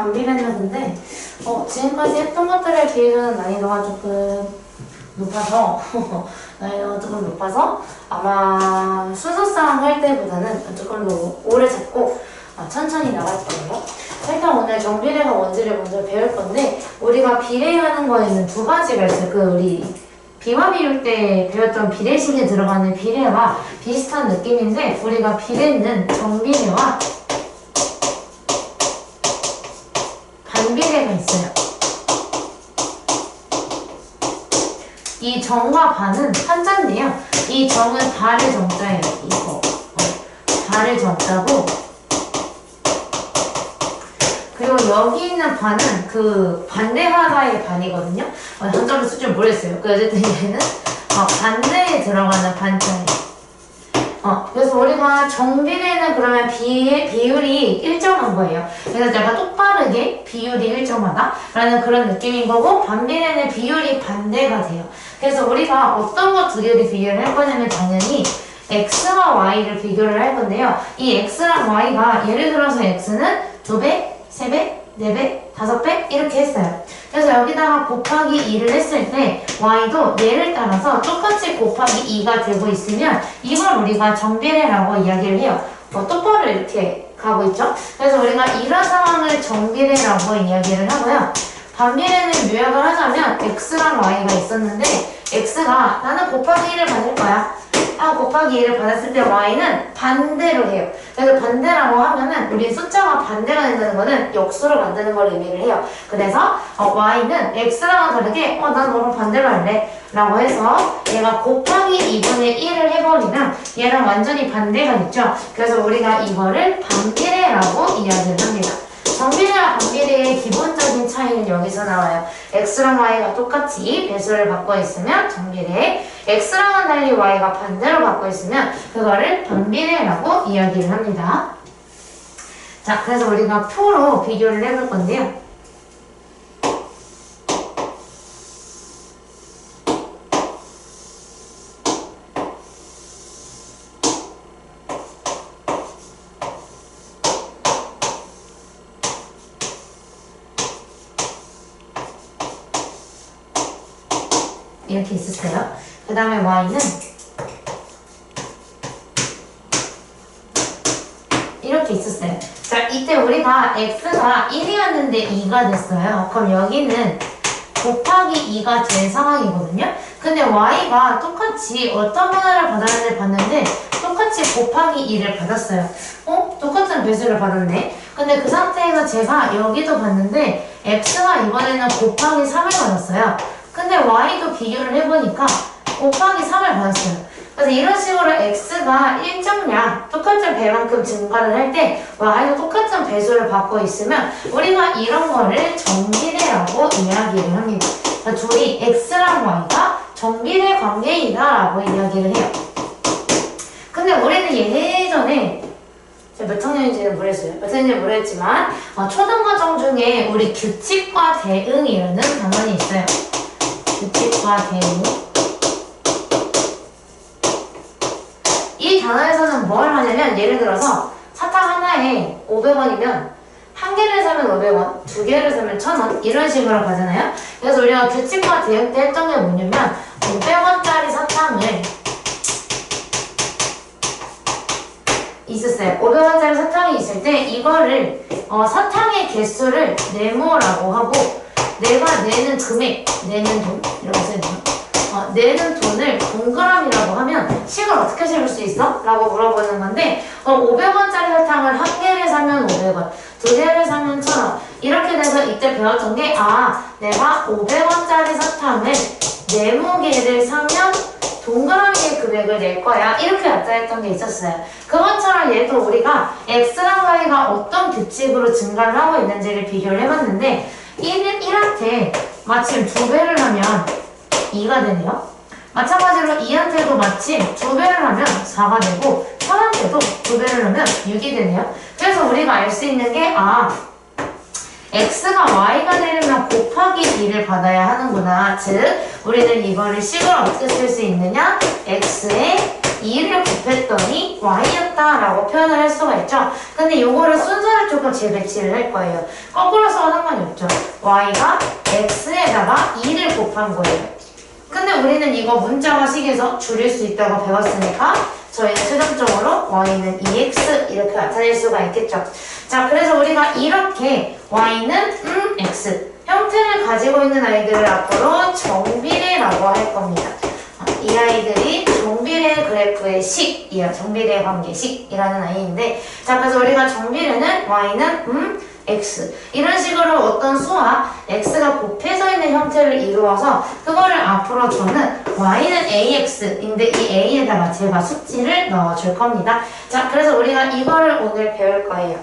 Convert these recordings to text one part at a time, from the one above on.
반비례는 근데 지금까지 했던 것들에 비해서는 난이도가 조금 높아서 난이도가 조금 높아서 아마 순서상 할 때보다는 조금 더 오래 잡고 천천히 나갈 거예요. 일단 오늘 정비례가 뭔지를 먼저 배울 건데 우리가 비례하는 거에는 두 가지가 있어요. 우리 비화 비율 때 배웠던 비례식에 들어가는 비례와 비슷한 느낌인데 우리가 비례는 정비례와 반비례가 있어요. 이 정과 반은 한자인데요. 이 정은 발의 정자예요. 이거 발의 정자고 그리고 여기 있는 반은 그 반대하다의 반이거든요. 한자로 쓸 줄 모르겠어요. 어쨌든 얘는 반대에 들어가는 반자예요. 그래서 우리가 정비례는 그러면 비율이 일정한 거예요. 그래서 약간 똑바르게 비율이 일정하다 라는 그런 느낌인 거고 반비례는 비율이 반대가 돼요. 그래서 우리가 어떤 거 두 개를 비교를 할 거냐면 당연히 x와 y를 비교를 할 건데요. 이 x랑 y가 예를 들어서 x는 2배, 3배, 4배, 5배 이렇게 했어요. 그래서 여기다가 곱하기 2를 했을 때 y도 얘를 따라서 똑같이 곱하기 2가 되고 있으면 이걸 우리가 정비례라고 이야기를 해요. 똑바로 이렇게 가고 있죠. 그래서 우리가 이런 상황을 정비례라고 이야기를 하고요. 반비례는 요약을 하자면 x랑 y가 있었는데 x가 나는 곱하기 1을 받을 거야. 곱하기 2를 받았을 때 y는 반대로 해요. 그래서 반대라고 하면은 우리 숫자가 반대가 된다는 거는 역수로 만드는 걸 의미를 해요. 그래서 y는 x랑은 다르게 난 너랑 반대로 할래 라고 해서 얘가 곱하기 2분의 1을 해버리면 얘랑 완전히 반대가 됐죠. 그래서 우리가 이거를 반비례라고 이야기를 합니다. 정비례와 반비례의 기본적인 차이는 여기서 나와요. x랑 y가 똑같이 배수를 받고 있으면 정비례, x랑은 달리 y가 반대로 받고 있으면 그거를 반비례라고 이야기를 합니다. 자, 그래서 우리가 표로 비교를 해볼 건데요. 이렇게 있었어요. 그 다음에 y는 이렇게 있었어요. 자, 이때 우리가 x가 1이었는데 2가 됐어요. 그럼 여기는 곱하기 2가 될 상황이거든요. 근데 y가 똑같이 어떤 변화를 받았는지 봤는데 똑같이 곱하기 2를 받았어요. 똑같은 배수를 받았네. 근데 그 상태에서 제가 여기도 봤는데 x가 이번에는 곱하기 3을 받았어요. 근데 y도 비교를 해보니까 곱하기 3을 받았어요. 그래서 이런 식으로 x가 일정량 똑같은 배만큼 증가를 할 때 y도 똑같은 배수를 받고 있으면 우리가 이런 거를 정비례라고 이야기를 합니다. 그러니까 둘이 x랑 y가 정비례 관계이다 라고 이야기를 해요. 근데 우리는 예전에 제가 몇 학년인지는 모르겠어요. 몇 학년인지는 모르겠지만 초등과정 중에 우리 규칙과 대응이라는 단원이 있어요. 규칙과 대응. 이 단어에서는 뭘 하냐면 예를 들어서 사탕 하나에 500원이면 한 개를 사면 500원, 두 개를 사면 1000원 이런 식으로 가잖아요. 그래서 우리가 규칙과 대응 때 했던 게 뭐냐면 500원짜리 사탕을 있었어요. 500원짜리 사탕이 있을 때 이거를 사탕의 개수를 네모라고 하고 내가 내는 금액, 내는 돈 이렇게 써야 되나? 내는 돈을 동그라미라고 하면 식을 어떻게 세울 수 있어? 라고 물어보는 건데 500원짜리 사탕을 한 개를 사면 500원, 두 개를 사면 1000원 이렇게 돼서 이때 배웠던 게 내가 500원짜리 사탕을 4개를 사면 동그라미의 금액을 낼 거야 이렇게 나타냈던 게 있었어요. 그것처럼 얘도 우리가 x랑 y가 어떤 규칙으로 증가를 하고 있는지를 비교를 해봤는데 1한테 마침 2배를 하면 2가 되네요. 마찬가지로 2한테도 마침 2배를 하면 4가 되고 3한테도 2배를 하면 6이 되네요. 그래서 우리가 알 수 있는 게 x가 y가 되려면 곱하기 2를 받아야 하는구나. 즉 우리는 이거를 식을 어떻게 쓸 수 있느냐? x의 2를 곱했더니 y였다라고 표현을 할 수가 있죠. 근데 요거를 순서를 조금 재배치를 할 거예요. 거꾸로 써도 상관이 없죠. y가 x에다가 2를 곱한 거예요. 근데 우리는 이거 문자화식에서 줄일 수 있다고 배웠으니까 저희는 최종적으로 y는 2x 이렇게 나타낼 수가 있겠죠. 자, 그래서 우리가 이렇게 y는 x 형태를 가지고 있는 아이들을 앞으로 정비례라고 할 겁니다. 이 아이들이 정비례 그래프의 식이야. 정비례 관계식이라는 아이인데, 자, 그래서 우리가 정비례는 y는 x 이런 식으로 어떤 수와 x가 곱해져 있는 형태를 이루어서 그거를 앞으로 저는 y는 ax인데 이 a에다가 제가 수치를 넣어줄 겁니다. 자, 그래서 우리가 이거를 오늘 배울 거예요.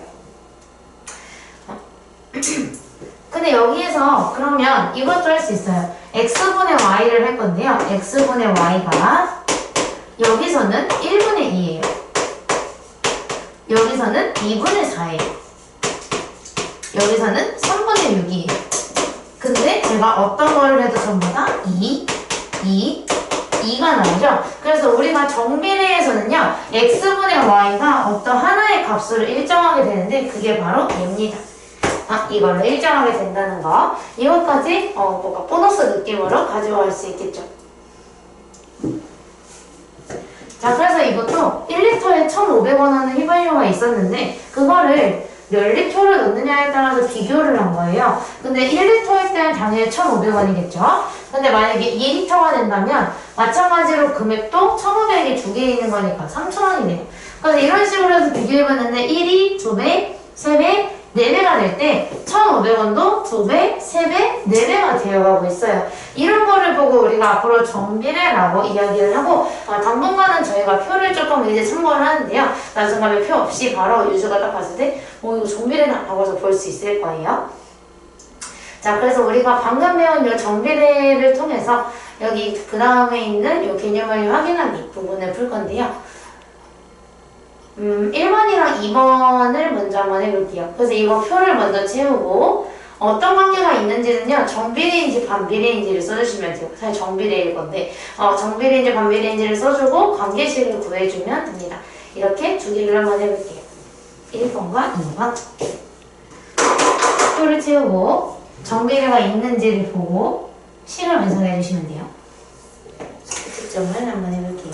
근데 여기에서 그러면 이것도 할 수 있어요. x분의 y를 할 건데요. x분의 y가 여기서는 1분의 2예요. 여기서는 2분의 4예요. 여기서는 3분의 6이에요. 근데 제가 어떤 거를 해도 전부 다 2가 나오죠. 그래서 우리가 정비례에서는요. x분의 y가 어떤 하나의 값으로 일정하게 되는데 그게 바로 얘입니다. 이걸로 일정하게 된다는 거. 이것까지 뭔가 보너스 느낌으로 가져갈 수 있겠죠. 자, 그래서 이것도 1리터에 1,500원 하는 휘발유가 있었는데 그거를 몇 리터를 넣느냐에 따라서 비교를 한 거예요. 근데 1리터일 때는 당연히 1,500원이겠죠. 근데 만약에 2리터가 된다면 마찬가지로 금액도 1,500이 두 개 있는 거니까 3,000원이네요. 그래서 이런 식으로 해서 비교해봤는데 1이 2배, 3배, 4배가 될 때 1,500원도 2배, 3배, 4배가 되어가고 있어요. 이런 거를 보고 우리가 앞으로 정비례라고 이야기를 하고 당분간은 저희가 표를 조금 이제 참고를 하는데요. 나중에 표 없이 바로 유주가 딱 봤을 때 이거 정비례나 하고서 볼 수 있을 거예요. 자, 그래서 우리가 방금 배운 이 정비례를 통해서 여기 그 다음에 있는 이 개념을 확인하기 부분을 풀 건데요. 1번이랑 2번을 먼저 한번 해볼게요. 그래서 이거 표를 먼저 채우고 어떤 관계가 있는지는요. 정비례인지 반비례인지를 써주시면 돼요. 사실 정비례일 건데 정비례인지 반비례인지를 써주고 관계식을 구해주면 됩니다. 이렇게 두 개를 한번 해볼게요. 1번과 2번 표를 채우고 정비례가 있는지를 보고 식을 완성해 주시면 돼요. 측정을 한번 해볼게요.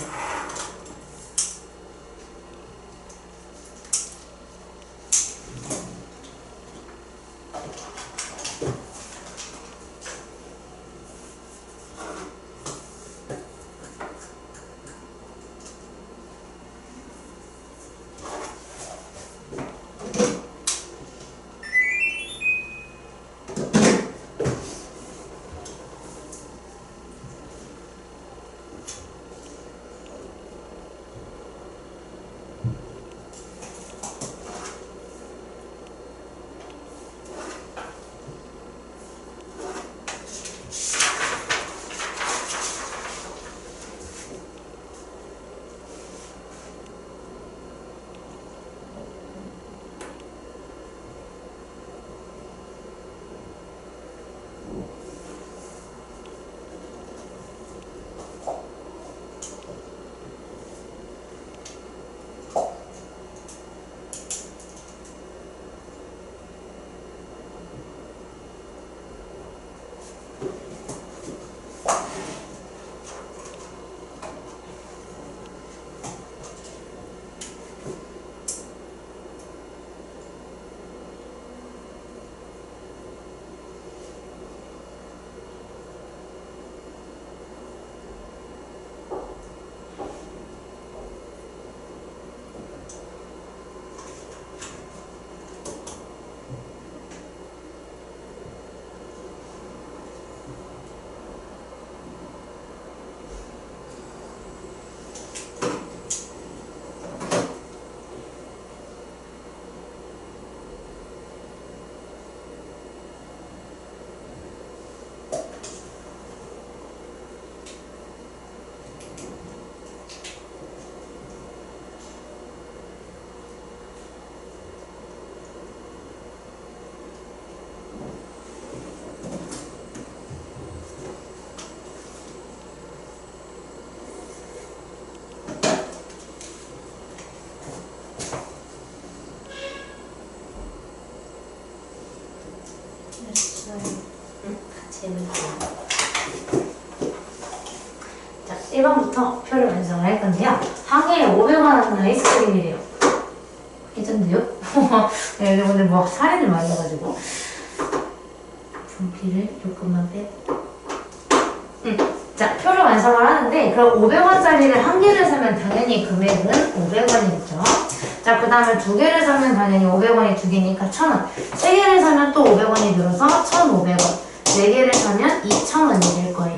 1번부터 표를 완성을 할 건데요. 한 개에 500원 하는 아이스크림이래요. 괜찮은데요? 네, 오늘 뭐 살인을 많이 해가지고. 분필을 조금만 빼고. 자, 표를 완성을 하는데, 그럼 500원짜리를 한 개를 사면 당연히 금액은 500원이겠죠. 자, 그 다음에 두 개를 사면 당연히 500원이 두 개니까 1000원. 세 개를 사면 또 500원이 들어서 1500원. 네 개를 사면 2000원이 될 거예요.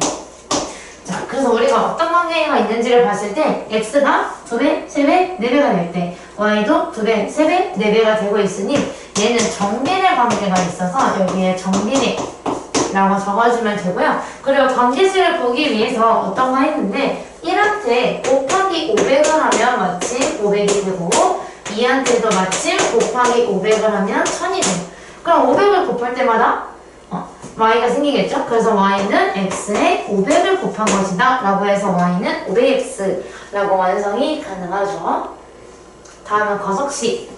자, 그래서 우리가 어떤 관계가 있는지를 봤을 때 x가 2배, 3배, 4배가 될 때 y도 2배, 3배, 4배가 되고 있으니 얘는 정비례 관계가 있어서 여기에 정비례라고 적어주면 되고요. 그리고 관계식을 보기 위해서 어떤 거 했는데 1한테 곱하기 500을 하면 마치 500이 되고 2한테도 마치 곱하기 500을 하면 1000이 돼요. 그럼 500을 곱할 때마다 y가 생기겠죠? 그래서 y는 x에 500을 곱한 것이다 라고 해서 y는 500x 라고 완성이 가능하죠. 다음은 거석식.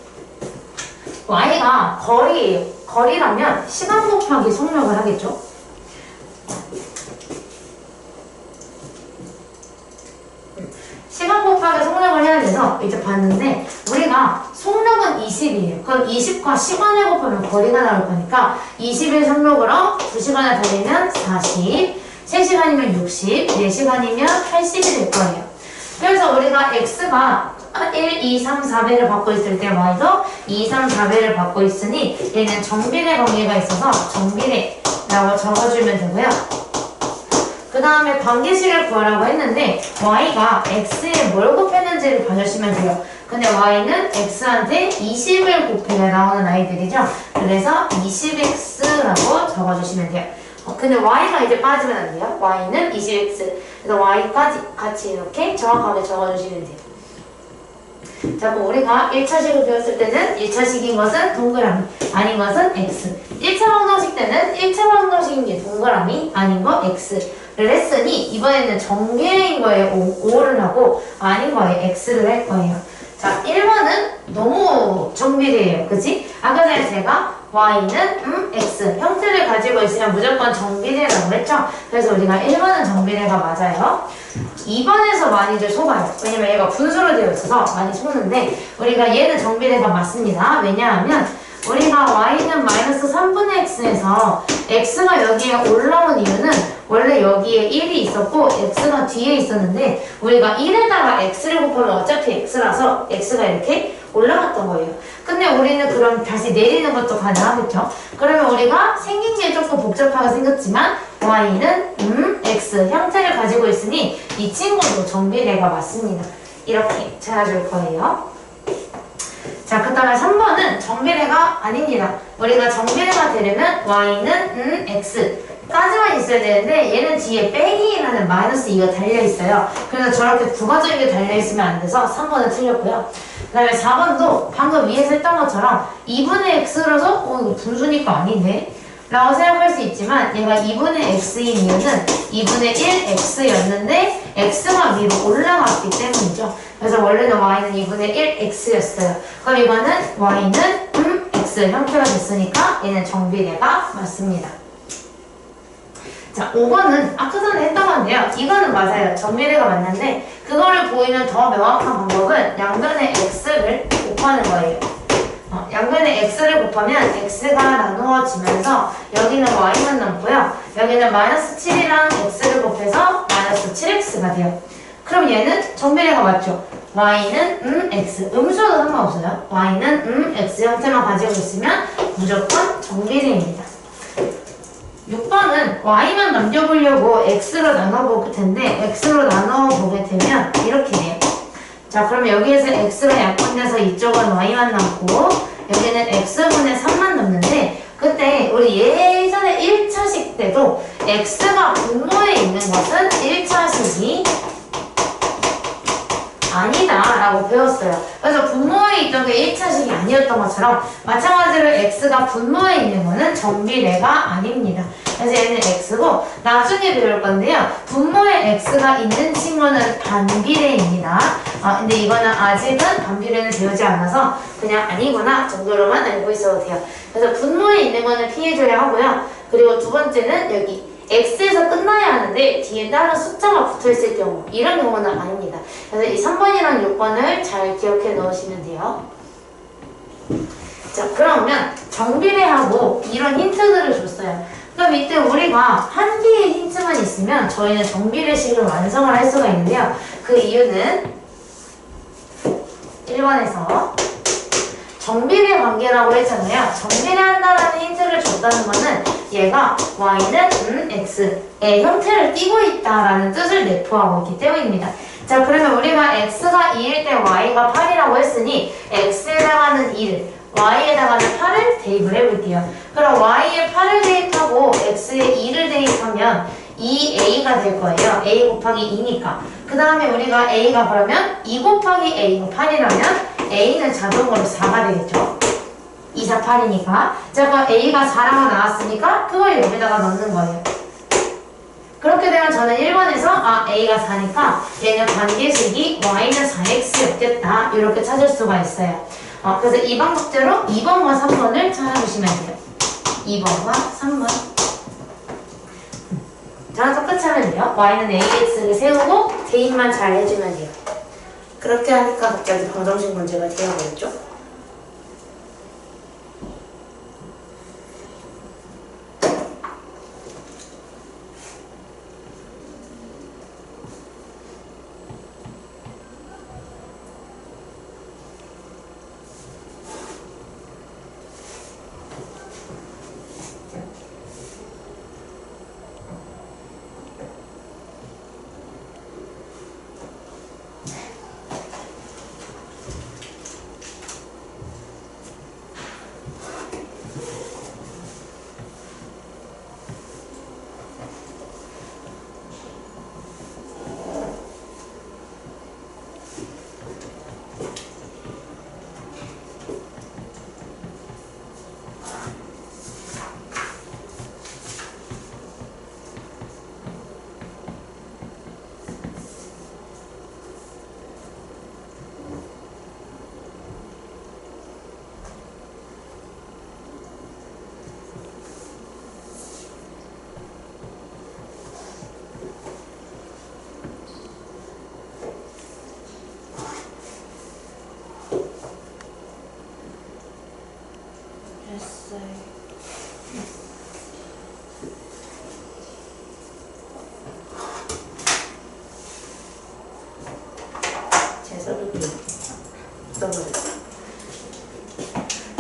y가 거리예요. 거리라면 시간 곱하기 속력을 하겠죠? 시간 곱하기 속력을 해야 돼서 이제 봤는데 우리가 속력은 20이에요. 그럼 20과 시간을 곱하면 거리가 나올 거니까 20일 속력으로 2시간을 달리면 40, 3시간이면 60, 4시간이면 80이 될 거예요. 그래서 우리가 x가 1, 2, 3, 4배를 받고 있을 때 y도 2, 3, 4배를 받고 있으니 얘는 정비례 관계가 있어서 정비례라고 적어주면 되고요. 그 다음에 관계식을 구하라고 했는데 y가 x에 뭘 곱했는지를 봐주시면 돼요. 근데 y는 x한테 20을 곱해야 나오는 아이들이죠. 그래서 20x라고 적어주시면 돼요. 근데 y가 이제 빠지면 안 돼요. y는 20x. 그래서 y까지 같이 이렇게 정확하게 적어주시면 돼요. 자, 그럼 우리가 1차식을 배웠을 때는 1차식인 것은 동그라미, 아닌 것은 x. 1차 방정식 때는 1차 방정식인 게 동그라미, 아닌 거 x를 했으니 이번에는 정비례인 거에 O를 하고 아닌 거에 X를 할 거예요. 자, 1번은 너무 정비례예요. 그치? 아까 전에 제가 Y는 X 형태를 가지고 있으면 무조건 정비례라고 했죠? 그래서 우리가 1번은 정비례가 맞아요. 2번에서 많이들 속아요. 왜냐면 얘가 분수로 되어 있어서 많이 속는데 우리가 얘는 정비례가 맞습니다. 왜냐하면 우리가 y는 마이너스 3분의 x에서 x가 여기에 올라온 이유는 원래 여기에 1이 있었고 x가 뒤에 있었는데 우리가 1에다가 x를 곱하면 어차피 x라서 x가 이렇게 올라갔던 거예요. 근데 우리는 그럼 다시 내리는 것도 가능하겠죠? 그러면 우리가 생긴 게 조금 복잡하게 생겼지만 y는 x 형태를 가지고 있으니 이 친구도 정비례가 맞습니다. 이렇게 찾아줄 거예요. 자, 그 다음에 3번은 정비례가 아닙니다. 우리가 정비례가 되려면 y는 x 까지만 있어야 되는데 얘는 뒤에 빼기라는 마이너스 2가 달려있어요. 그래서 저렇게 부가적인 게 달려있으면 안 돼서 3번은 틀렸고요. 그 다음에 4번도 방금 위에서 했던 것처럼 2분의 x라서 이거 분수니까 아니네 라고 생각할 수 있지만 얘가 2분의 x인 이유는 2분의 1x였는데 x가 위로 올라갔기 때문이죠. 그래서 원래는 y는 2분의 1x였어요. 그럼 이거는 y는 x 형태가 됐으니까 얘는 정비례가 맞습니다. 자, 5번은 아까 전에 했던 건데요. 이거는 맞아요. 정비례가 맞는데 그거를 보이는 더 명확한 방법은 양변의 x를 곱하는 거예요. 양변의 x를 곱하면 x가 나누어지면서 여기는 y만 남고요. 여기는 마이너스 7이랑 x를 곱해서 마이너스 7x가 돼요. 그럼 얘는 정비례가 맞죠? y는 x, 음수도 상관없어요. y는 x 형태만 가지고 있으면 무조건 정비례입니다. 6번은 y만 남겨보려고 x로 나눠볼 텐데 x로 나눠보게 되면 이렇게 돼요. 자, 그럼 여기에서 x가 약분돼서 이쪽은 y만 남고 여기는 x분의 3만 남는데 그때 우리 예전에 1차식 때도 x가 분모에 있는 것은 1차식이 아니다 라고 배웠어요. 그래서 분모에 있던 게 1차식이 아니었던 것처럼 마찬가지로 x가 분모에 있는 거는 정비례가 아닙니다. 그래서 얘는 x고 나중에 배울 건데요. 분모에 x가 있는 친구는 반비례입니다. 근데 이거는 아직은 반비례는 배우지 않아서 그냥 아니구나 정도로만 알고 있어도 돼요. 그래서 분모에 있는 거는 피해줘야 하고요. 그리고 두 번째는 여기 x에서 끝나야 하는데 뒤에 다른 숫자가 붙어있을 경우 이런 경우는 아닙니다. 그래서 이 3번이랑 6번을 잘 기억해 넣으시면 돼요. 자, 그러면 정비례하고 이런 힌트들을 줬어요. 그럼 이때 우리가 한 개의 힌트만 있으면 저희는 정비례식을 완성을 할 수가 있는데요. 그 이유는 1번에서 정비례 관계라고 했잖아요. 정비례한다라는 힌트를 줬다는 거는 얘가 y는 x의 형태를 띠고 있다라는 뜻을 내포하고 있기 때문입니다. 자, 그러면 우리가 x가 2일 때 y가 8이라고 했으니 x에다가는 2를 y에다가는 8을 대입을 해볼게요. 그럼 y에 8을 대입하고 x에 2를 대입하면 2a가 될 거예요. a 곱하기 2니까. 그 다음에 우리가 a가 그러면 2 곱하기 a가 8이라면 a는 자동으로 4가 되겠죠. 2, 4, 8이니까. 자, 그럼 a가 4라고 나왔으니까 그걸 여기다가 넣는 거예요. 그렇게 되면 저는 1번에서 a가 4니까 얘는 관계식이 y는 4x였겠다. 이렇게 찾을 수가 있어요. 그래서 이 방법대로 2번과 3번을 찾아주시면 돼요. 2번과 3번. 저랑 똑같이 하면 돼요. y는 ax를 세우고 대입만 잘 해주면 돼요. 그렇게 하니까 갑자기 방정식 문제가 되어버렸죠.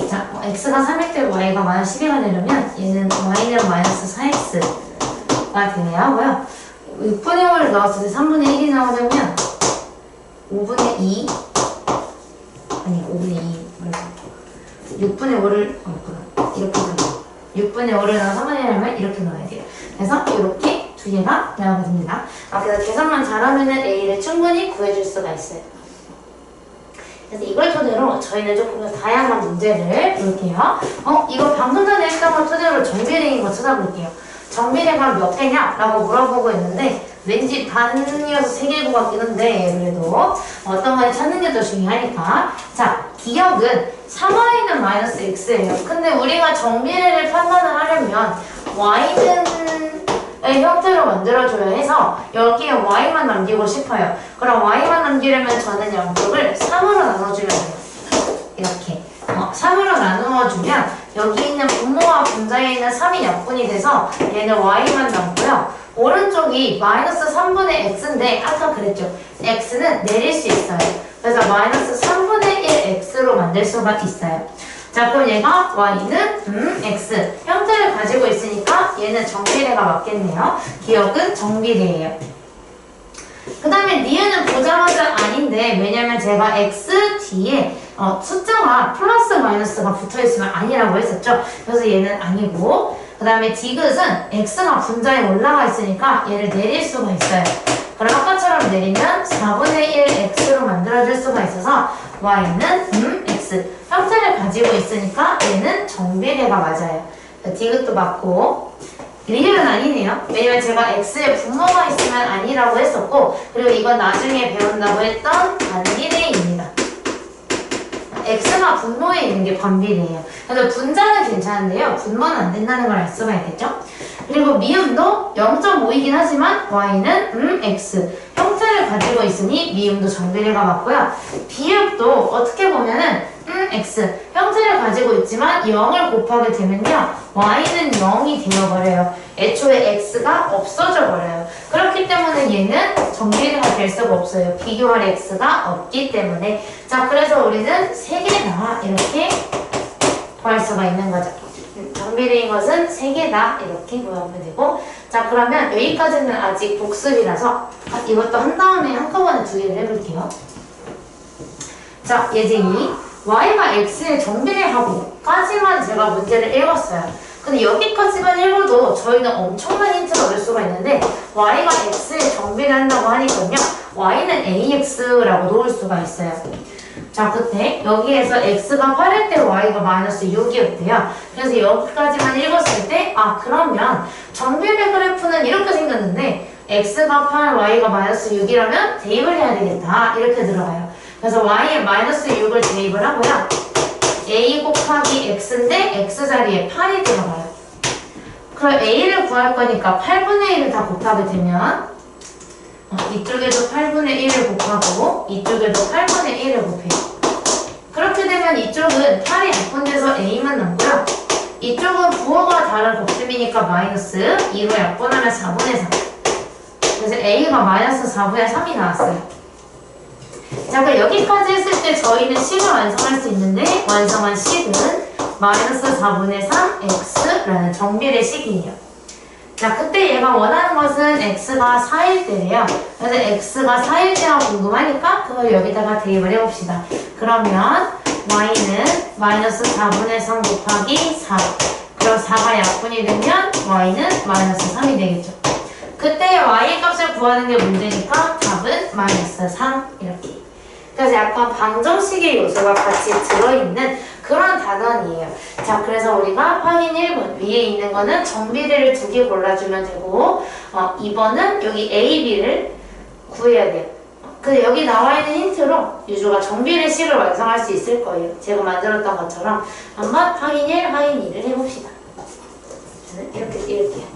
자, x가 3일 때 y가 마이너스 12가 되려면 얘는 y는 마이너스 4x가 되어야 하고요. 6분의 5를 넣었을 때 3분의 1이 나오려면 5분의 2 아니 5분의 2 6분의 5를 이렇게 넣어요. 6분의 5를 넣어 3분의 1을 하면 이렇게 넣어야 돼요. 그래서 이렇게 두 개가 나오게 됩니다. 그래서 계산만 잘하면 a를 충분히 구해줄 수가 있어요. 그래서 이걸 토대로 저희는 조금 더 다양한 문제를 볼게요. 이거 방금 전에 했던 걸 토대로 정비례인 거 찾아볼게요. 정비례가 몇 개냐? 라고 물어보고 있는데 왠지 반이어서 3개일 것 같긴 한데 그래도 어떤 걸 찾는 게 더 중요하니까. 자, 기억은 3y는 마이너스 x예요. 근데 우리가 정비례를 판단을 하려면 y는 형태로 만들어줘야 해서 여기에 y만 남기고 싶어요. 그럼 y만 남기려면 저는 양쪽을 3으로 나눠주면 돼요. 이렇게 3으로 나누어주면 여기 있는 분모와 분자에 있는 3이 약분이 돼서 얘는 y만 남고요. 오른쪽이 마이너스 3분의 x인데 아까 그랬죠. x는 내릴 수 있어요. 그래서 마이너스 3분의 1 x로 만들 수가 있어요. 자, 그럼 얘가 y는 x 형태를 가지고 있으니까 얘는 정비례가 맞겠네요. 기억은 정비례예요. 그 다음에 니은은 보자마자 아닌데 왜냐면 제가 x 뒤에 숫자가 플러스 마이너스가 붙어있으면 아니라고 했었죠. 그래서 얘는 아니고, 그 다음에 디귿은 x가 분자에 올라가 있으니까 얘를 내릴 수가 있어요. 그럼 아까처럼 내리면 4분의 1 x로 만들어줄 수가 있어서 y는 x 형태를 가지고 있으니까 얘는 정비례가 맞아요. 디귿도 맞고 리을은 아니네요. 왜냐면 제가 x에 분모가 있으면 아니라고 했었고, 그리고 이건 나중에 배운다고 했던 반비례입니다. x가 분모에 있는 게 반비례해요. 그래서 분자는 괜찮은데요. 분모는 안 된다는 걸 알 수가 있겠죠? 그리고 미음도 0.5이긴 하지만 y는 x 형태를 가지고 있으니 미음도 정비례가 맞고요. 비읍도 어떻게 보면은 x 형태를 가지고 있지만 0을 곱하게 되면요 y는 0이 되어버려요. 애초에 x가 없어져 버려요. 그렇기 때문에 얘는 정비례가 될 수가 없어요. 비교할 x가 없기 때문에. 자, 그래서 우리는 3개다 이렇게 구할 수가 있는 거죠. 정비례인 것은 3개다 이렇게 구하면 되고. 자, 그러면 여기까지는 아직 복습이라서 이것도 한 다음에 한꺼번에 2개를 해볼게요. 자, 예제 2. y가 x에 정비례하고 까지만 제가 문제를 읽었어요. 근데 여기까지만 읽어도 저희는 엄청난 힌트를 얻을 수가 있는데 y가 x에 정비례한다고 하니까요. y는 ax라고 놓을 수가 있어요. 자, 그때 여기에서 x가 8일 때 y가 마이너스 6이었대요. 그래서 여기까지만 읽었을 때 그러면 정비례 그래프는 이렇게 생겼는데 x가 8, y가 마이너스 6이라면 대입을 해야 되겠다. 이렇게 들어가요. 그래서 y에 마이너스 6을 대입을 하고요. a 곱하기 x인데 x 자리에 8이 들어가요. 그럼 a를 구할 거니까 8분의 1을 다 곱하게 되면 이쪽에도 8분의 1을 곱하고 이쪽에도 8분의 1을 곱해요. 그렇게 되면 이쪽은 8이 약분돼서 a만 남고요. 이쪽은 부호가 다른 곱셈이니까 마이너스 2로 약분하면 4분의 3. 그래서 a가 마이너스 4분의 3이 나왔어요. 자, 그럼 여기까지 했을 때 저희는 식을 완성할 수 있는데 완성한 식은 마이너스 4분의 3 x라는 정비례 식이에요. 자, 그때 얘가 원하는 것은 x가 4일 때래요. 그래서 x가 4일 때가 궁금하니까 그걸 여기다가 대입을 해봅시다. 그러면 y는 마이너스 4분의 3 곱하기 4. 그럼 4가 약분이 되면 y는 마이너스 3이 되겠죠. 그때 y의 값을 구하는 게 문제니까 답은 마이너스 3 이렇게. 그래서 약간 방정식의 요소가 같이 들어있는 그런 단원이에요. 자, 그래서 우리가 확인 1번 위에 있는 거는 정비례를 2개 골라주면 되고 2번은 여기 A, B를 구해야 돼요. 근데 여기 나와 있는 힌트로 유주가 정비례 식을 완성할 수 있을 거예요. 제가 만들었던 것처럼 한번 확인 1, 확인 2를 해봅시다. 저는 이렇게 띄울게요.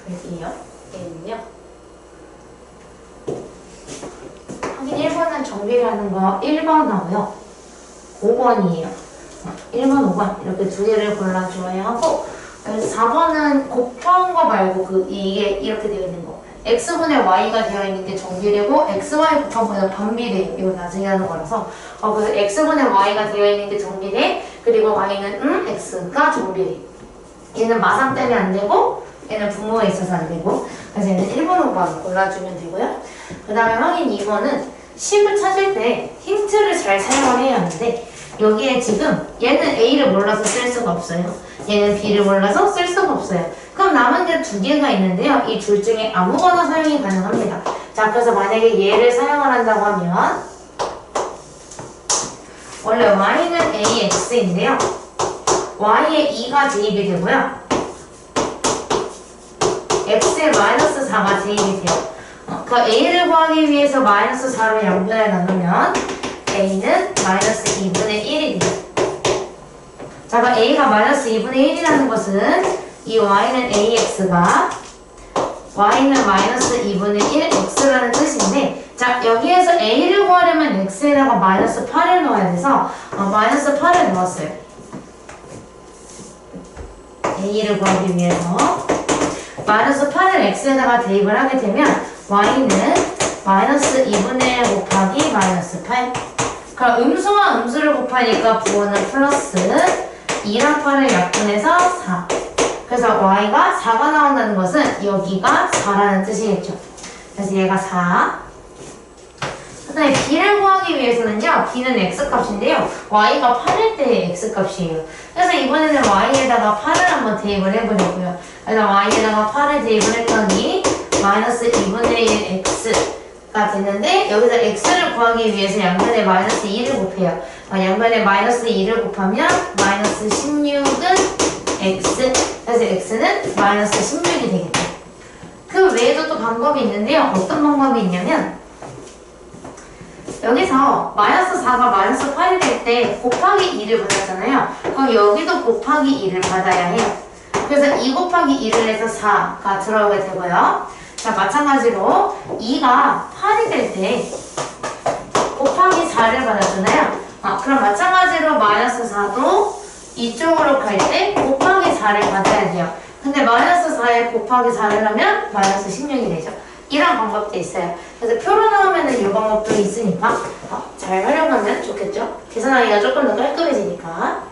글게요. 얘는요. 확인 1번은 정비라는 거 1번 하고요. 5번이에요. 1번, 5번 이렇게 두 개를 골라줘야 하고, 그래서 4번은 곱한 거 말고 이게 이렇게 되어 있는 거. x분의 y가 되어 있는 게 정비례고 xy 곱한 거는 반비례. 이거 나중에 하는 거라서 그래서 x분의 y가 되어 있는 게 정비례, 그리고 y는 x가 정비례. 얘는 마상 때문에 안 되고 얘는 분모에 있어서 안 되고, 그래서 얘는 1번, 5번 골라주면 되고요. 그 다음에 확인 2번은 식을 찾을 때 힌트를 잘 사용을 해야 하는데, 여기에 지금 얘는 A를 몰라서 쓸 수가 없어요. 얘는 B를 몰라서 쓸 수가 없어요. 그럼 남은 게 두 개가 있는데요. 이 둘 중에 아무거나 사용이 가능합니다. 자, 그래서 만약에 얘를 사용을 한다고 하면 원래 y는 ax인데요. y에 2가 대입이 되고요. x에 마이너스 4가 대입이 돼요. 그 a를 구하기 위해서 마이너스 4로 양분을 나누면 a는 마이너스 2분의 1이 돼요. 자, 그럼 a가 마이너스 2분의 1이라는 것은 이 y는 ax가 y는 마이너스 2분의 1 x라는 뜻인데, 자, 여기에서 a를 구하려면 x에다가 마이너스 8을 넣어야 돼서 마이너스 8을 넣었어요. a를 구하기 위해서 마이너스 8을 x에다가 대입을 하게 되면 y는 마이너스 2분의 1 곱하기 마이너스 8. 그럼 음수와 음수를 곱하니까 부호는 플러스 2랑 8을 약분해서 4. 그래서 y가 4가 나온다는 것은 여기가 4라는 뜻이겠죠. 그래서 얘가 4. 그 다음에 b를 구하기 위해서는요, b는 x값인데요, y가 8일 때의 x값이에요. 그래서 이번에는 y에다가 8을 한번 대입을 해보려고요. 그래서 y에다가 8을 대입을 했더니 마이너스 2분의 1 x가 됐는데, 여기서 x를 구하기 위해서 양변에 마이너스 2를 곱해요. 양변에 마이너스 2를 곱하면 마이너스 16은 x, 그래서 x는 마이너스 16이 되겠죠. 그 외에도 또 방법이 있는데요. 어떤 방법이 있냐면, 여기서 마이너스 4가 마이너스 8이 될 때 곱하기 2를 받았잖아요. 그럼 여기도 곱하기 2를 받아야 해요. 그래서 2 곱하기 2를 해서 4가 들어오게 되고요. 자, 마찬가지로 2가 8이 될 때 곱하기 4를 받았잖아요. 그럼 마찬가지로 마이너스 4도 이쪽으로 갈 때 곱하기 4를 받아야 돼요. 근데 마이너스 4에 곱하기 4를 하면 마이너스 16이 되죠. 이런 방법도 있어요. 그래서 표로 나오면은 이 방법도 있으니까 잘 활용하면 좋겠죠? 계산하기가 조금 더 깔끔해지니까.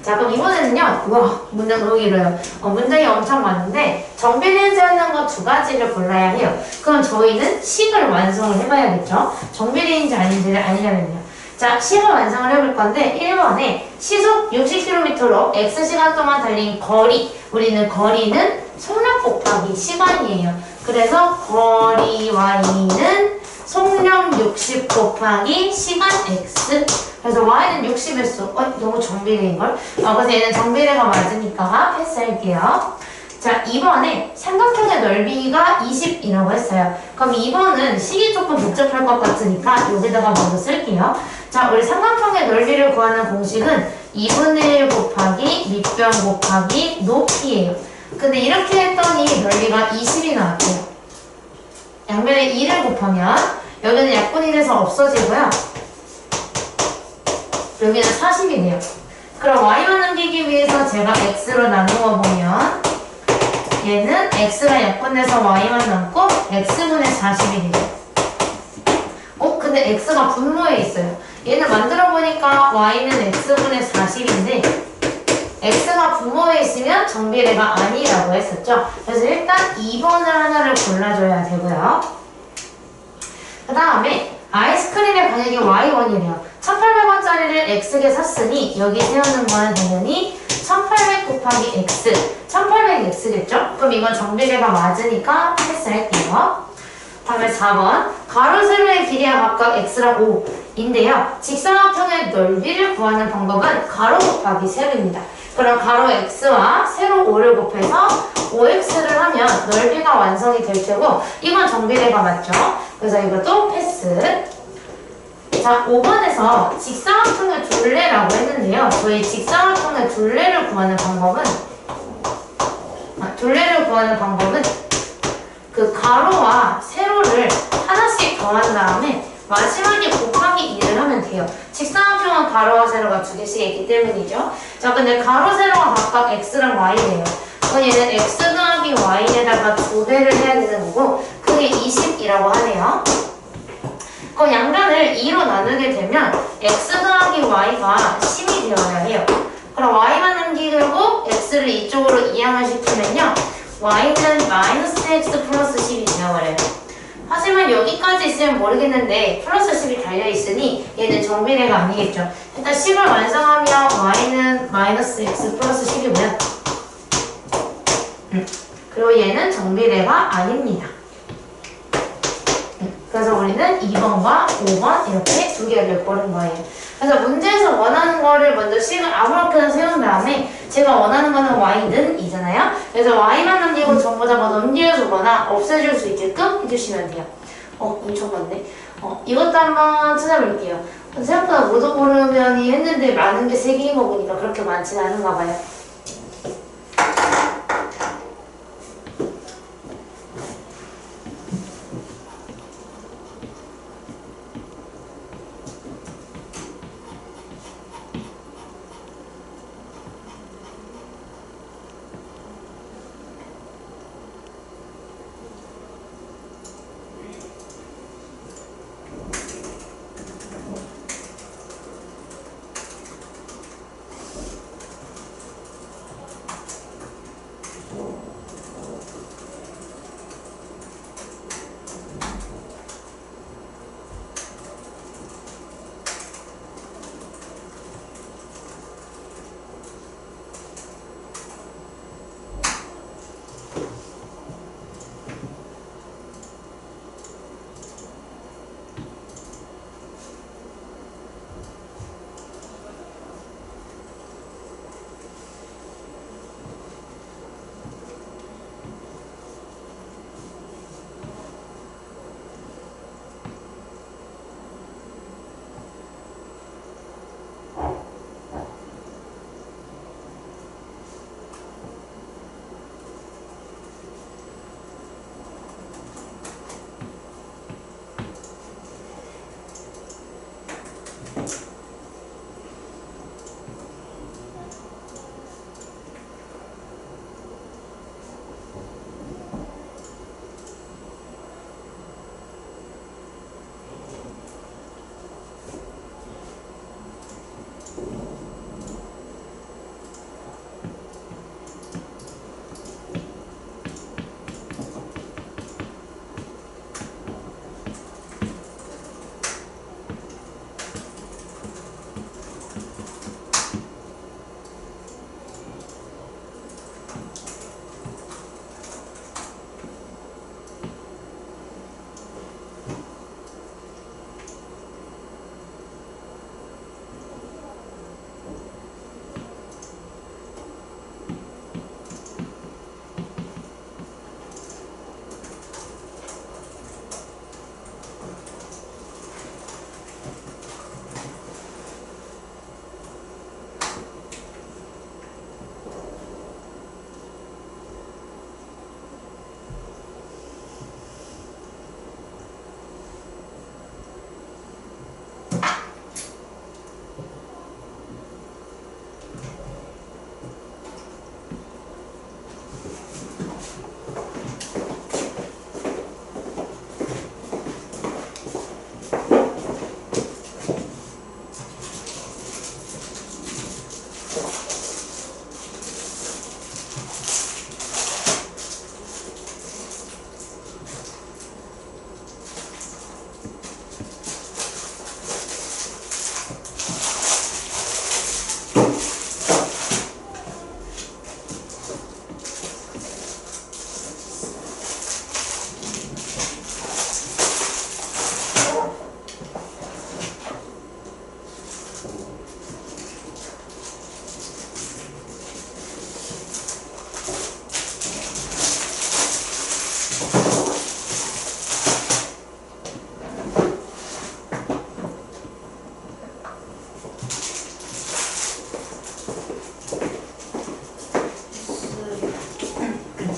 자, 그럼 이번에는요, 우와, 문장 너무 길어요. 문장이 엄청 많은데 정비례인지 하는 거 두 가지를 골라야 해요. 그럼 저희는 식을 완성을 해봐야겠죠? 정비례인지 아닌지를 알려면요. 자, 식을 완성을 해볼 건데 1번에 시속 60km로 X시간 동안 달린 거리, 우리는 거리는 속력 곱하기 시간이에요. 그래서 거리 y는 속력 60 곱하기 시간 x. 그래서 y는 60의 너무 정비례인걸? 그래서 얘는 정비례가 맞으니까 패스할게요. 자, 2번에 삼각형의 넓이가 20이라고 했어요. 그럼 2번은 식이 조금 복잡할 것 같으니까 여기다가 먼저 쓸게요. 자, 우리 삼각형의 넓이를 구하는 공식은 2분의 1 곱하기 밑변 곱하기 높이예요. 근데 이렇게 했더니 넓이가 20이 나왔대요. 양면에 2를 곱하면 여기는 약분이 돼서 없어지고요. 여기는 40이 돼요. 그럼 y만 남기기 위해서 제가 x로 나누어 보면 얘는 x가 약분돼서 y만 남고 x분의 40이 되죠. 근데 x가 분모에 있어요. 얘는 만들어 보니까 y는 x분의 40인데 x가 분모에 있으면 정비례가 아니라고 했었죠. 그래서 일단 2번을 하나를 골라줘야 되고요. 그 다음에 아이스크림의 가격이 y1이래요. 1800원짜리를 x게 샀으니 여기 세우는 거는 당연히 1800 곱하기 x, 1800x겠죠? 그럼 이건 정비례가 맞으니까 패스할게요. 다음에 4번 가로 세로의 길이가 각각 x랑 5인데요. 직사각형의 넓이를 구하는 방법은 가로 곱하기 세로입니다. 그럼 가로 x와 세로 5를 곱해서 5x를 하면 넓이가 완성이 될 테고 이건 정비례가 맞죠? 그래서 이것도 패스. 자, 5번에서 직사각형의 둘레라고 했는데요. 저희 직사각형의 둘레를 구하는 방법은 그 가로와 세로를 하나씩 더한 다음에 마지막에 곱하기 2를 하면 돼요. 직사각형은 가로와 세로가 두 개씩 있기 때문이죠. 자, 근데 가로, 세로가 각각 x랑 y래요. 그럼 얘는 x 더하기 y에다가 2배를 해야 되는 거고 그게 20이라고 하네요. 그럼 양변을 2로 나누게 되면 x 더하기 y가 10이 되어야 해요. 그럼 y만 남기고 x를 이쪽으로 이항을 시키면요. y는 마이너스 x 플러스 10이 되어버려요. 하지만 여기까지 있으면 모르겠는데 플러스 10이 달려있으니 얘는 정비례가 아니겠죠. 일단 10을 완성하면 y는 마이너스 x 플러스 10이고요. 그리고 얘는 정비례가 아닙니다. 그래서 우리는 2번과 5번 이렇게 두 개를 고른 거예요. 그래서 문제에서 원하는 거를 먼저 식을 아무렇게나 세운 다음에 제가 원하는 거는 y는 2잖아요. 그래서 y만 남기고 전부 다 넘겨주거나 없애줄 수 있게끔 해주시면 돼요. 엄청 많네. 이것도 한번 찾아볼게요. 생각보다 모두 고르면이 했는데 많은 게 3개인 거 보니까 그렇게 많지는 않은가 봐요.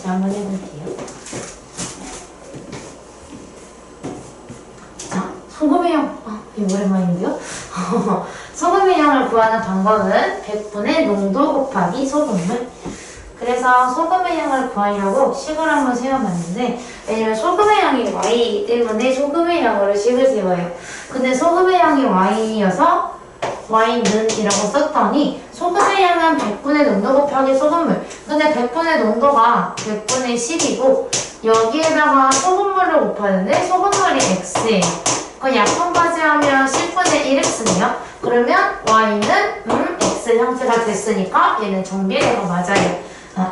다시 한번 해볼게요. 자, 소금의 양. 이거 오랜만인데요? 소금의 양을 구하는 방법은 100분의 농도 곱하기 소금물. 그래서 소금의 양을 구하려고 식을 한번 세워봤는데, 왜냐면 소금의 양이 y이기 때문에 소금의 양으로 식을 세워요. 근데 소금의 양이 y여서 y는 이라고 썼더니 소금의 양은 100분의 농도 곱하기 소금물. 근데 100분의 농도가 100분의 10이고 여기에다가 소금물을 곱하는데 소금물이 x예요. 그럼 약분까지 하면 10분의 1x네요. 그러면 y는 x 형태가 됐으니까 얘는 정비례가 맞아요.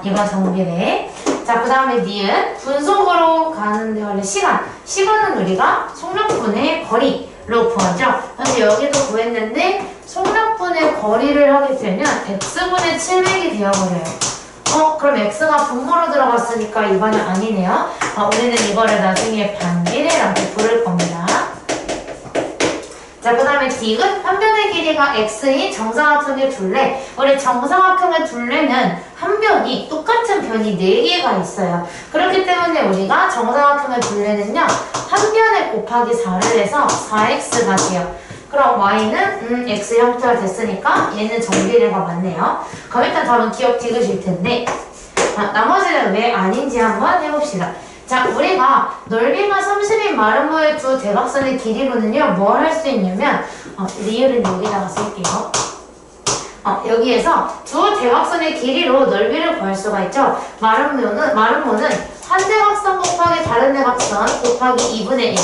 이건 정비례. 자, 그 다음에 니은 분속으로 가는데 원래 시간은 우리가 속력분의 거리로 구하죠. 그래서 여기도 구했는데 속력분의 거리를 하게 되면 x분의 700이 되어버려요. 그럼 x가 분모로 들어갔으니까 이거는 아니네요. 우리는 이거를 나중에 반비례라고 부를 겁니다. 자, 그 다음에 디귿 한 변의 길이가 x인 정사각형의 둘레. 우리 정사각형의 둘레는 한 변이 똑같은 변이 4개가 있어요. 그렇기 때문에 우리가 정사각형의 둘레는요 한 변에 곱하기 4를 해서 4x가 돼요. 그럼 y는 x 형태가 됐으니까 얘는 정비례가 맞네요. 그럼 일단 답은 기억 디귿일 텐데 나머지는 왜 아닌지 한번 해봅시다. 자, 우리가 넓이가 30인 마름모의 두 대각선의 길이로는요 뭘 할 수 있냐면 리을은 여기다가 쓸게요. 여기에서 두 대각선의 길이로 넓이를 구할 수가 있죠. 마름모는 한 대각선 곱하기 다른 대각선 곱하기 2분의 1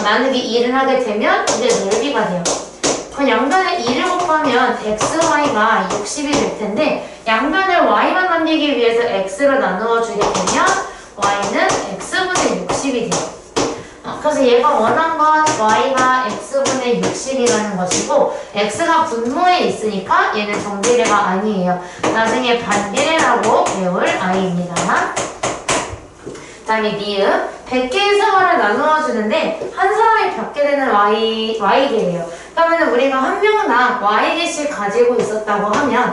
나누기 1을 하게 되면 이게 넓이가 돼요. 그럼 양변에 2를 곱하면 xy가 60이 될 텐데 양변에 y만 남기기 위해서 x로 나누어 주게 되면 y는 x분의 60이 돼요. 그래서 얘가 원한 건 y가 x분의 60이라는 것이고 x가 분모에 있으니까 얘는 정비례가 아니에요. 나중에 반비례라고 배울 a입니다. 다음에 니은 100개의 사과를 나누어 주는데 한 사람이 받게 되는 y개예요. 그러면 우리가 한 명당 y개씩 가지고 있었다고 하면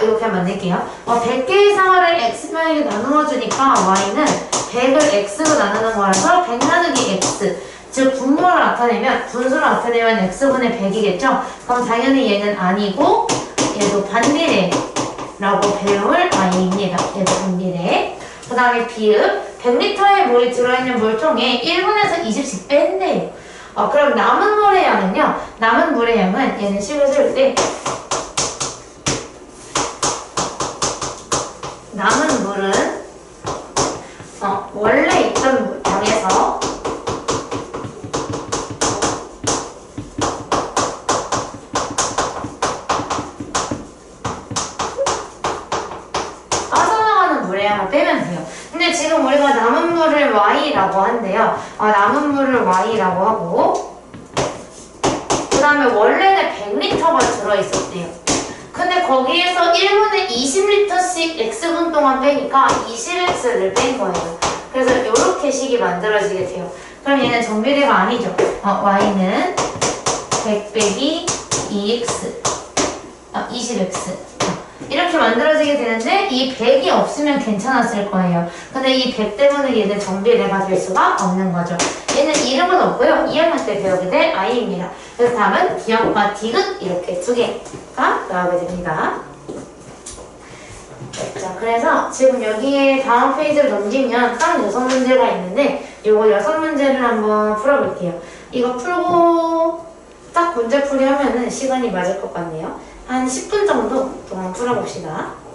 이렇게 한번 만들게요. 100개의 사과를 x명에게 나누어 주니까 y는 100을 x로 나누는 거라서 100 나누기 x 즉 분모를 나타내면 분수를 나타내면 x분의 100이겠죠? 그럼 당연히 얘는 아니고 얘도 반비례라고 배울 y입니다. 얘도 반비례. 그 다음에 비읍 100리터의 물이 들어있는 물통에 1분에서 20씩 뺀대요. 그럼 남은 물의 양은요? 남은 물의 양은 얘는 식을 세울 때 남은 물은 원래 있던 양에서 빠져나가는 물의 양을 빼면 돼요. 근데 지금 우리가 남은 물을 y라고 한대요. 남은 물을 y라고 하고 그 다음에 원래는 100리터가 들어있었대요. 근데 거기에서 1분에 20리터씩 x분 동안 빼니까 20x를 뺀 거예요. 그래서 이렇게 식이 만들어지게 돼요. 그럼 얘는 정비례가 아니죠. y는 100 빼기 2x 20x 이렇게 만들어지게 되는데 이 100이 없으면 괜찮았을 거예요. 근데 이 100 때문에 얘는 정비례가 될 수가 없는 거죠. 얘는 이름은 없고요. 2학년 때 배우게 될 i입니다. 그래서 다음은 기억과 디귿 이렇게 두 개가 나오게 됩니다. 자, 그래서 지금 여기에 다음 페이지를 넘기면 딱 6문제가 있는데 요거 6문제를 한번 풀어볼게요. 이거 풀고 딱 문제풀이 하면은 시간이 맞을 것 같네요. 한 10분 정도 동안 풀어봅시다.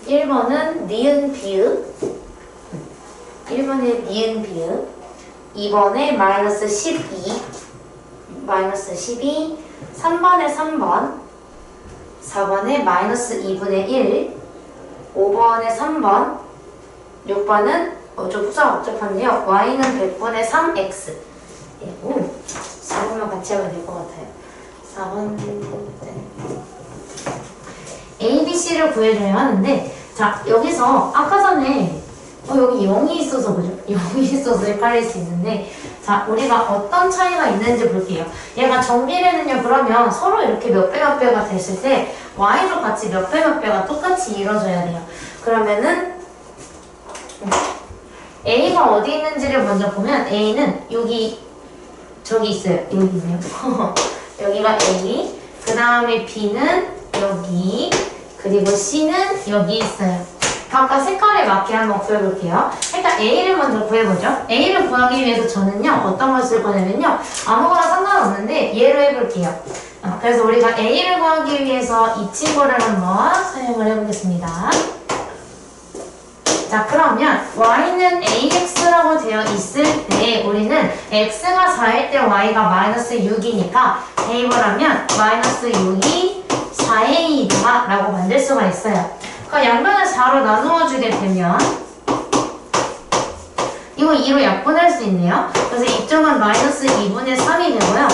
1번은 니은 비읍, 1번에 니은 비읍, 2번에 마이너스 12, 3번에 3번, 4번에 마이너스 2분의 1, 5번에 3번, 6번은 좀 숫자가 복잡한데요. y는 100분의 3x. 예, 4번만 같이 하면 될 것 같아요. 4번. A, B, C를 구해줘야 하는데, 자, 여기서 아까 전에 여기 0이 있어서 그죠? 0이 있어서 헷갈릴 수 있는데, 자, 우리가 어떤 차이가 있는지 볼게요. 얘가 정비례는요, 그러면 서로 이렇게 몇 배 몇 배가 됐을 때 y도 같이 몇 배 몇 배가 똑같이 이루어져야 돼요. 그러면은 A가 어디 있는지를 먼저 보면 A는 여기 저기 있어요. 여기 있네요. 여기가 A, 그 다음에 B는 여기, 그리고 C는 여기 있어요. 각각 색깔에 맞게 한번 구해볼게요. 일단 A를 먼저 구해보죠. A를 구하기 위해서 저는요, 어떤 걸 쓸 거냐면요, 아무거나 상관없는데 얘로 해볼게요. 그래서 우리가 A를 구하기 위해서 이 친구를 한번 사용을 해보겠습니다. 자, 그러면 y는 ax라고 되어 있을 때 우리는 x가 4일 때 y가 마이너스 6이니까 대입을 하면 마이너스 6이 4a이다 라고 만들 수가 있어요. 그러니까 양변을 4로 나누어 주게 되면 이거 2로 약분할 수 있네요. 그래서 이쪽은 마이너스 2분의 3이 되고요.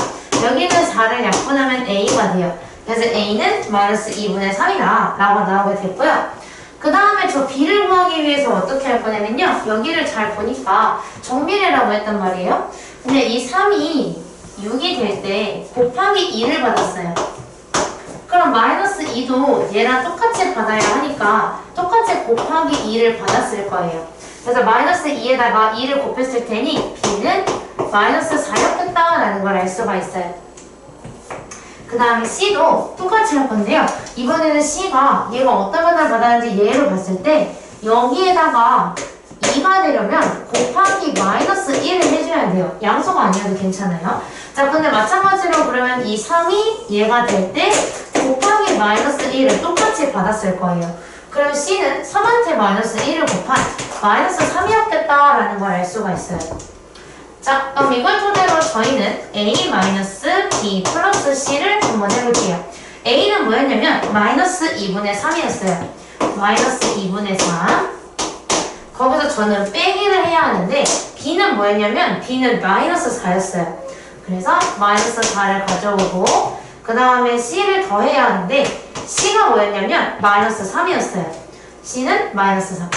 여기는 4를 약분하면 a가 돼요. 그래서 a는 마이너스 2분의 3이다 라고 나오게 됐고요. 그 다음에 저 b를 구하기 위해서 어떻게 할 거냐면요, 여기를 잘 보니까 정비례라고 했단 말이에요. 근데 이 3이 6이 될 때 곱하기 2를 받았어요. 그럼 마이너스 2도 얘랑 똑같이 받아야 하니까 똑같이 곱하기 2를 받았을 거예요. 그래서 마이너스 2에다가 2를 곱했을 테니 b는 마이너스 4였겠다라는 걸 알 수가 있어요. 그 다음에 C도 똑같이 할 건데요. 이번에는 C가 얘가 어떤 것을 받았는지 얘로 봤을 때 여기에다가 2가 되려면 곱하기 마이너스 1을 해줘야 돼요. 양수가 아니어도 괜찮아요. 자, 근데 마찬가지로 그러면 이 3이 얘가 될 때 곱하기 마이너스 1을 똑같이 받았을 거예요. 그럼 C는 3한테 마이너스 1을 곱한 마이너스 3이었겠다라는 걸 알 수가 있어요. 자, 그럼 이걸 토대로 저희는 A-B 플러스 C를 한번 해볼게요. A는 뭐였냐면 마이너스 2분의 3이었어요. 마이너스 2분의 3. 거기서 저는 빼기를 해야 하는데 B는 뭐였냐면 B는 마이너스 4였어요. 그래서 마이너스 4를 가져오고 그 다음에 C를 더해야 하는데 C가 뭐였냐면 마이너스 3이었어요. C는 마이너스 3.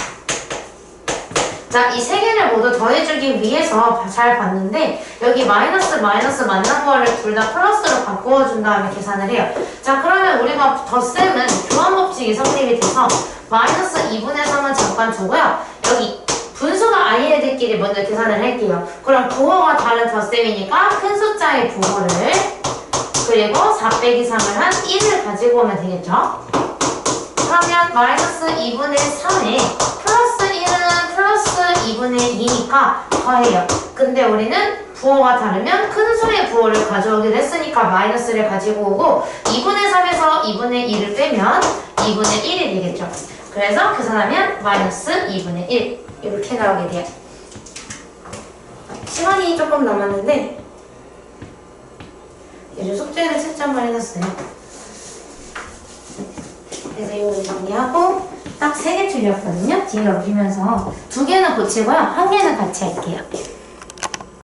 자, 이 세 개를 모두 더해주기 위해서 잘 봤는데 여기 마이너스 만난 거를 둘 다 플러스로 바꾸어준 다음에 계산을 해요. 자, 그러면 우리가 덧셈은 교환법칙이 성립이 돼서 마이너스 2분의 3은 잠깐 두고요. 여기 분수가 아닌 애들끼리 먼저 계산을 할게요. 그럼 부호가 다른 덧셈이니까 큰 숫자의 부호를 그리고 4 빼기 3을 한 1을 가지고 오면 되겠죠. 그러면 마이너스 2분의 3에 플러스 1은 플러스 2분의 2니까 더해요. 근데 우리는 부호가 다르면 큰 수의 부호를 가져오기로 했으니까 마이너스를 가지고 오고 2분의 3에서 2분의 2를 빼면 2분의 1이 되겠죠. 그래서 계산하면 마이너스 2분의 1 이렇게 나오게 돼요. 시간이 조금 남았는데 이제 숙제를 채점을 해놨어요. 그래서 이거 정리하고 딱 3개 틀렸거든요. 뒤로 비면서 2개는 고치고요. 1개는 같이 할게요.